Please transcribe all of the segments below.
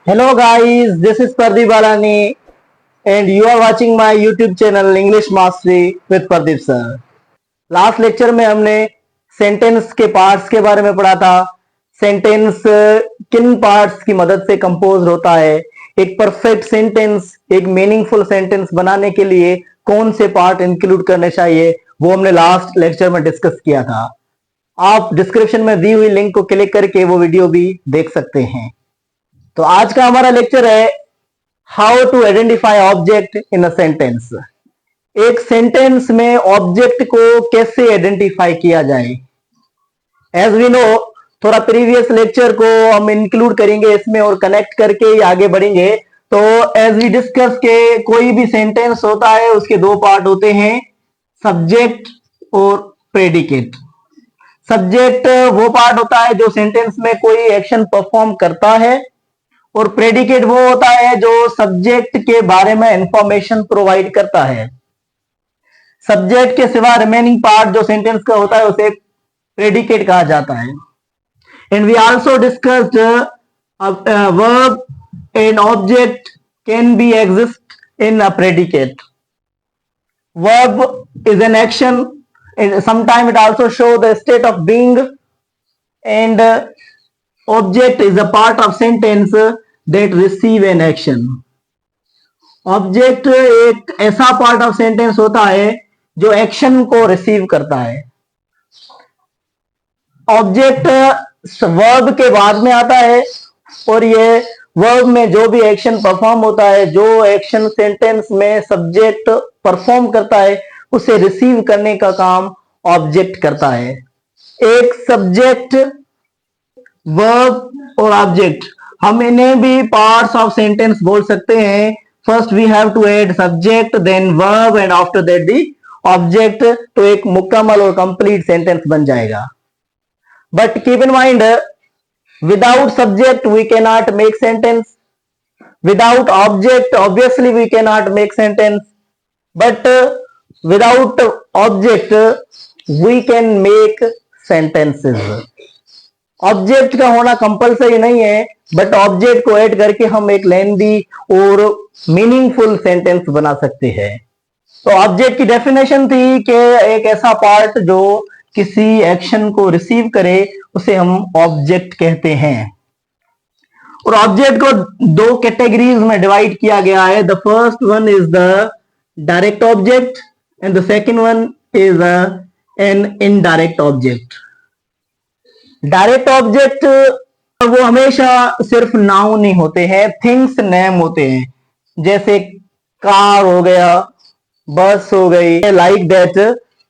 Hello guys, this is Pradeep Balani and you are watching my YouTube channel English Mastery with Pradeep sir. Last lecture में हमने sentence के parts के बारे में पढ़ा था। सेंटेंस किन पार्ट्स की मदद से कंपोज होता है, एक परफेक्ट सेंटेंस, एक मीनिंगफुल सेंटेंस बनाने के लिए कौन से पार्ट इंक्लूड करने चाहिए, वो हमने लास्ट लेक्चर में डिस्कस किया था। आप डिस्क्रिप्शन में दी हुई लिंक को क्लिक करके वो वीडियो भी देख सकते हैं। तो आज का हमारा लेक्चर है how to identify object in a sentence. एक सेंटेंस में ऑब्जेक्ट को कैसे आइडेंटिफाई किया जाए। एज वी नो, थोड़ा प्रीवियस लेक्चर को हम इंक्लूड करेंगे इसमें और कनेक्ट करके ही आगे बढ़ेंगे। तो एज वी डिस्कस के कोई भी सेंटेंस होता है उसके दो पार्ट होते हैं, सब्जेक्ट और प्रेडिकेट। सब्जेक्ट वो पार्ट होता है जो सेंटेंस में कोई एक्शन परफॉर्म करता है और प्रेडिकेट वो होता है जो सब्जेक्ट के बारे में इंफॉर्मेशन प्रोवाइड करता है। सब्जेक्ट के सिवा रिमेनिंग पार्ट जो सेंटेंस का होता है उसे प्रेडिकेट कहा जाता है। And we also discussed verb and object can be exist in a predicate. Verb is an action and sometimes it also show the state of being and object is a part of sentence that receive an action. Object एक ऐसा part of sentence होता है जो action को receive करता है। Object verb के बाद में आता है और ये वर्ब में जो भी एक्शन परफॉर्म होता है, जो एक्शन सेंटेंस में सब्जेक्ट परफॉर्म करता है, उसे रिसीव करने का काम ऑब्जेक्ट करता है। एक सब्जेक्ट, वर्ब और ऑब्जेक्ट, हम इन्हें भी पार्ट्स ऑफ सेंटेंस बोल सकते हैं। First we have to add subject, then verb and after that the object, तो एक मुकम्मल और कंप्लीट सेंटेंस बन जाएगा। But keep in mind, without subject we can not make sentence, without object obviously we can not make sentence, but without object we can make sentences. Object का होना compulsory नहीं है, बट ऑब्जेक्ट को add करके हम एक lengthy और meaningful sentence बना सकते हैं। तो ऑब्जेक्ट की डेफिनेशन थी कि एक ऐसा पार्ट जो किसी एक्शन को रिसीव करे उसे हम ऑब्जेक्ट कहते हैं। और ऑब्जेक्ट को दो कैटेगरीज में डिवाइड किया गया है। The first one is the direct object and the second one is an indirect object. Direct object वो हमेशा सिर्फ नाउन नहीं होते हैं, थिंग्स नेम होते हैं। जैसे कार हो गया, बस हो गई, लाइक दैट।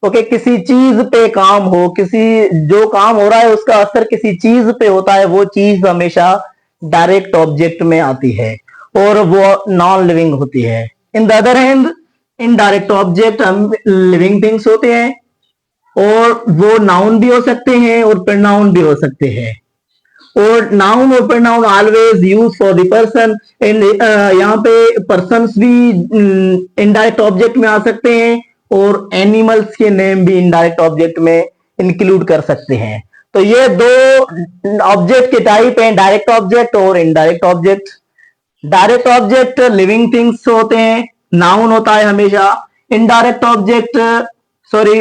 ओके, किसी चीज पे काम हो, किसी जो काम हो रहा है उसका असर किसी चीज पे होता है, वो चीज हमेशा डायरेक्ट ऑब्जेक्ट में आती है और वो नॉन लिविंग होती है। In the other hand indirect object हम लिविंग थिंग्स होते हैं और वो नाउन भी हो सकते हैं और प्रोनाउन भी हो सकते हैं। और नाउन और pronoun always use for the person. यहाँ पे पर्सन्स भी इनडायरेक्ट ऑब्जेक्ट में आ सकते हैं और एनिमल्स के नेम भी इनडायरेक्ट ऑब्जेक्ट में इंक्लूड कर सकते हैं। तो ये दो ऑब्जेक्ट के टाइप हैं, डायरेक्ट ऑब्जेक्ट और indirect object. Direct object living things होते हैं, नाउन होता है हमेशा। Indirect object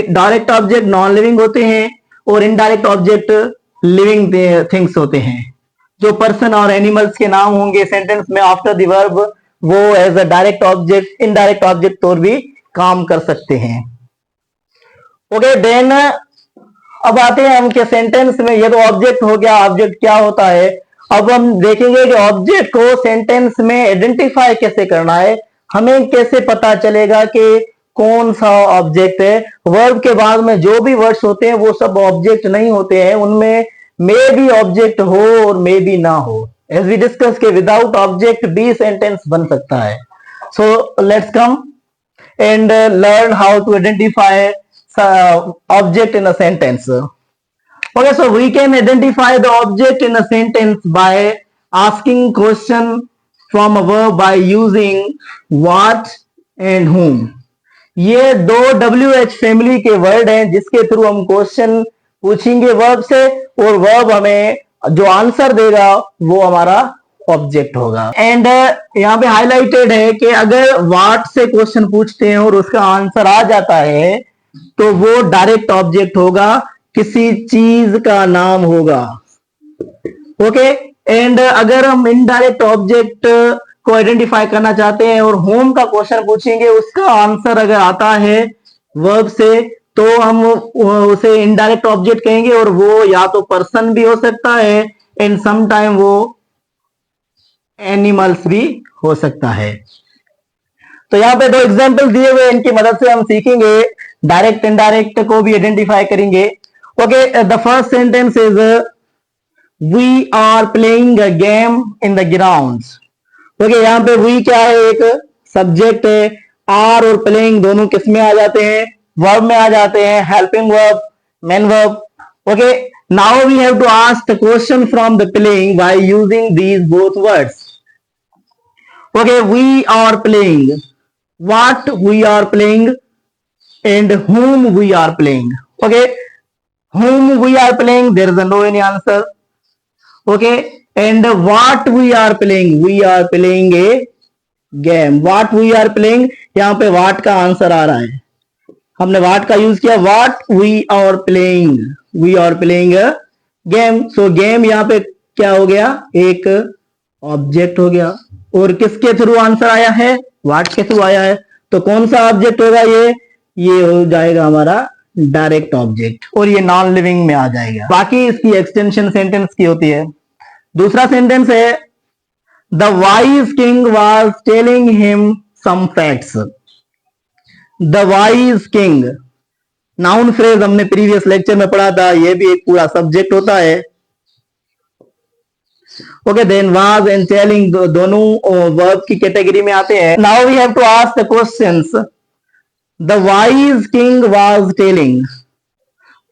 direct object non living होते हैं और इनडायरेक्ट ऑब्जेक्ट लिविंग थिंग्स होते हैं। जो पर्सन और एनिमल्स के नाम होंगे सेंटेंस में आफ्टर द वर्ब, वो as a direct object, indirect object तौर भी काम कर सकते हैं। ओके, देन अब आते हैं हम के सेंटेंस में। ये तो ऑब्जेक्ट हो गया, ऑब्जेक्ट क्या होता है। अब हम देखेंगे कि ऑब्जेक्ट को सेंटेंस में आइडेंटिफाई कैसे करना है। हमें कैसे पता चलेगा कि कौन सा ऑब्जेक्ट है। वर्ब के बाद में जो भी वर्ड्स होते हैं वो सब ऑब्जेक्ट नहीं होते हैं, उनमें मे भी ऑब्जेक्ट हो और मे भी ना हो। एज वी डिस्कस के विदाउट ऑब्जेक्ट भी सेंटेंस बन सकता है। So let's come and learn how to identify object in a sentence. Okay, so we can identify the object in a sentence by asking question from a verb by using what and whom. ये दो WH family के word हैं जिसके through हम question पूछेंगे verb से और verb हमें जो आंसर देगा वो हमारा ऑब्जेक्ट होगा। एंड यहाँ पे हाईलाइटेड है कि अगर व्हाट से क्वेश्चन पूछते हैं और उसका आंसर आ जाता है तो वो डायरेक्ट ऑब्जेक्ट होगा, किसी चीज का नाम होगा। ओके। एंड अगर हम इनडायरेक्ट ऑब्जेक्ट को आइडेंटिफाई करना चाहते हैं और होम का क्वेश्चन पूछेंगे, उसका आंसर अगर आता है वर्ब से, तो हम उसे इनडायरेक्ट ऑब्जेक्ट कहेंगे, और वो या तो पर्सन भी हो सकता है एंड सम टाइम वो एनिमल्स भी हो सकता है। तो यहाँ पे दो एग्जांपल दिए हुए, इनकी मदद से हम सीखेंगे, डायरेक्ट इनडायरेक्ट को भी आइडेंटिफाई करेंगे। Okay, the first sentence is we are playing a game in the ground. Okay, यहाँ पे वी क्या है, एक सब्जेक्ट है। आर और प्लेइंग दोनों किस में आ जाते हैं, वर्ब में आ जाते हैं, helping verb, main verb. Okay, now we have to ask the question from the playing by using these both words. Okay, we are playing, what we are playing and whom we are playing. Okay, whom we are playing, there is no any answer. Okay, and what we are playing a game. What we are playing, यहाँ पे what का answer आ रहा है, हमने what का use किया। what we are playing a game. so game यहाँ पे क्या हो गया, एक ऑब्जेक्ट हो गया, और किसके थ्रू आंसर आया है, व्हाट के थ्रू आया है। तो कौन सा ऑब्जेक्ट होगा, ये हो जाएगा हमारा डायरेक्ट ऑब्जेक्ट, और ये नॉन लिविंग में आ जाएगा। बाकी इसकी एक्सटेंशन सेंटेंस की होती है। दूसरा सेंटेंस है the wise king was telling him some facts. The wise king noun phrase हमने प्रीवियस लेक्चर में पढ़ा था, ये भी एक पूरा सब्जेक्ट होता है। Okay, then was and telling दोनों वर्ब की कैटेगरी में आते हैं। Now we have to ask the questions. The wise king was telling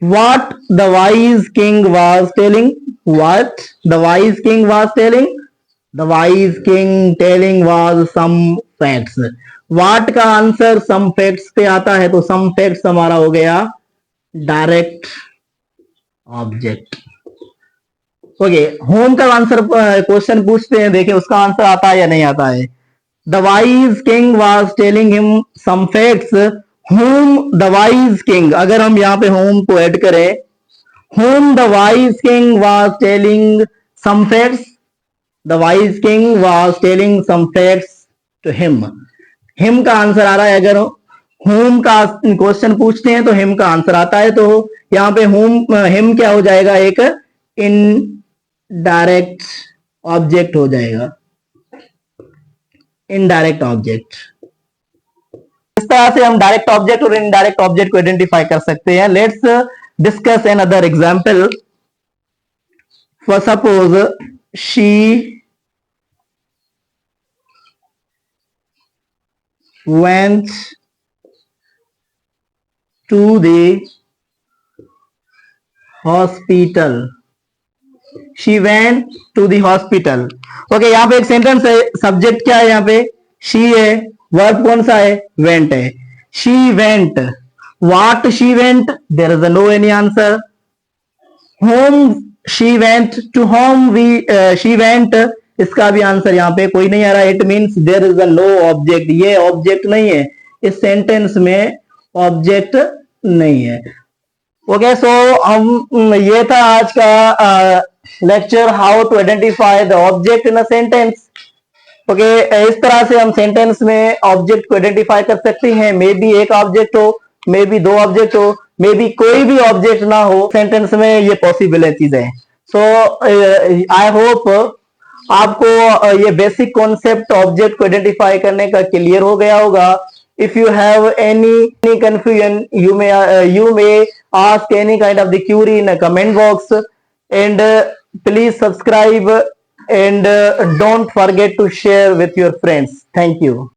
what, the wise king was telling what, the wise king was telling, the wise king telling was some facts. What का answer some facts पे आता है, तो some facts हमारा हो गया direct object. Okay, whom का answer question पूछते हैं, देखिए उसका आंसर आता है या नहीं आता है। The wise king was telling him some facts whom the wise king, अगर हम यहाँ पे होम को ऐड करें, whom the wise king was telling some facts, the wise king was telling some facts to him. Him का answer आ रहा है, अगर होम का क्वेश्चन पूछते हैं तो हिम का आंसर आता है, तो यहाँ पे होम हिम क्या हो जाएगा, एक इन डायरेक्ट ऑब्जेक्ट हो जाएगा, इनडायरेक्ट ऑब्जेक्ट। इस तरह से हम डायरेक्ट ऑब्जेक्ट और इनडायरेक्ट ऑब्जेक्ट को आइडेंटिफाई कर सकते हैं। Let's discuss another example. For suppose she went to the hospital. She went to the hospital. Okay, यहाँ पे एक सेंटेंस है, सब्जेक्ट क्या है यहाँ पे, शी है, वर्ब कौन सा है, वेंट है। She went, what she went, there is no any answer. Whom she went, to whom she went, इसका भी आंसर यहाँ पे कोई नहीं आ रहा। It means there is no object, ये ऑब्जेक्ट नहीं है, इस सेंटेंस में ऑब्जेक्ट नहीं है। ओके, सो हम ये था आज का lecture, how to identify the object in a sentence. Okay, इस तरह से हम सेंटेंस में ऑब्जेक्ट को आइडेंटिफाई कर सकते हैं। मे बी एक ऑब्जेक्ट हो, मे बी दो ऑब्जेक्ट हो, मे बी कोई भी ऑब्जेक्ट ना हो, सेंटेंस में ये पॉसिबल है चीजें। सो आई होप आपको ये बेसिक कॉन्सेप्ट ऑब्जेक्ट को आइडेंटिफाई करने का क्लियर हो गया होगा। If you have any confusion, you may ask any kind of the query in a comment box, and please subscribe and don't forget to share with your friends. Thank you.